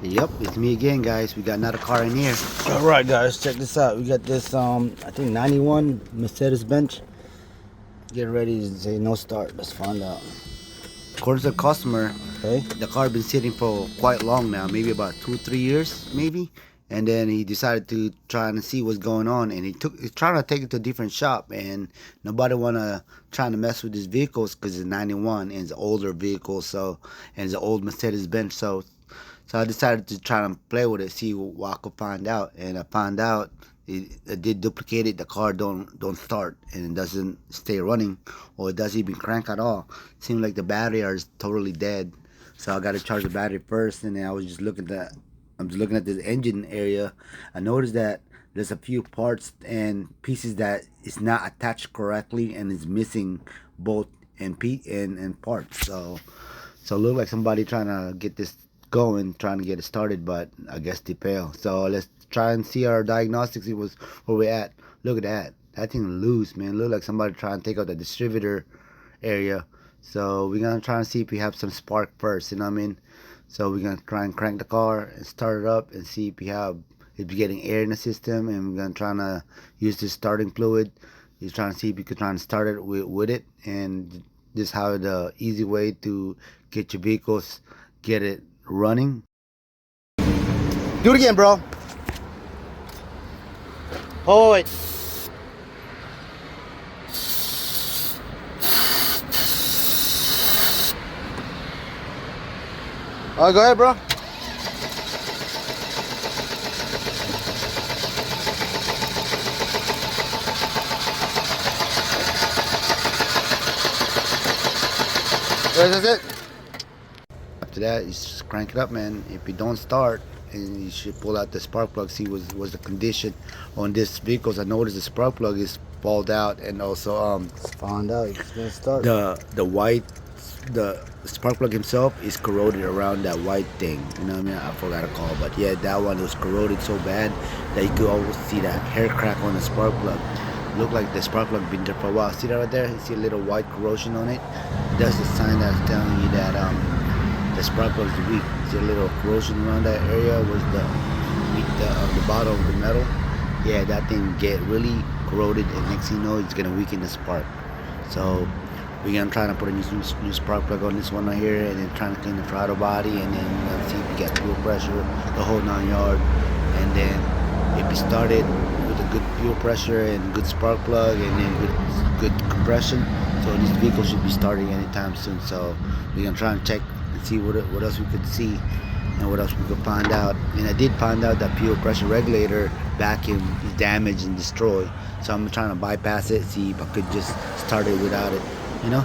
Yep, it's me again, guys. We got another car in here. All right, guys, check this out. We got this I think 91 Mercedes-Benz. Getting ready to say no start. Let's find out. According to the customer, Okay. the car been sitting for quite long now, maybe about 2-3 years, maybe. And then he decided to try and see what's going on, and he's trying to take it to a different shop, and nobody trying to mess with his vehicles because it's 91 and it's an older vehicle, and it's an old Mercedes-Benz, so I decided to try and play with it, see what I could find out, and I found out it did duplicate it. The car don't start, and it doesn't stay running, or it doesn't even crank at all. Seems like the battery is totally dead. So I got to charge the battery first, and then I'm just looking at this engine area. I noticed that there's a few parts and pieces that is not attached correctly, and is missing both and parts. So it looked like somebody trying to get this going, trying to get it started, but I guess they failed. So let's try and see our diagnostics. It was where we at. Look at that thing loose, man. Look like somebody trying to take out the distributor area. So we're gonna try and see if we have some spark first, you know what I mean? So we're gonna try and crank the car and start it up and see if we're getting air in the system, and we're gonna try to use this starting fluid. He's trying to see if you could try and start it with it, and this is how the easy way to get your vehicles, get it running. Do it again, bro. Hold it. All right, go ahead, bro. That's it. After that, you just crank it up, man. If you don't start, and you should pull out the spark plug, see what's the condition on this vehicles. I noticed the spark plug is balled out, and also Found out it's gonna start. the spark plug himself is corroded around that white thing. You know what I mean? I forgot to call, but yeah, that one was corroded so bad that you could almost see that hair crack on the spark plug. Looked like the spark plug been there for a while. See that right there? You see a little white corrosion on it? That's the sign that's telling you that the spark plug is weak. See a little corrosion around that area was the bottom of the metal. Yeah, that thing get really corroded, and next thing you know, it's gonna weaken the spark. So we're gonna try to put a new spark plug on this one right here, and then trying to clean the throttle body, and then see if we get fuel pressure, the whole 9 yard, and then if we started with a good fuel pressure and good spark plug, and then good compression, so this vehicle should be starting anytime soon. So we're gonna try and check and see what else we could see and what else we could find out. And I did find out that fuel pressure regulator vacuum is damaged and destroyed, so I'm trying to bypass it, see if I could just start it without it, you know.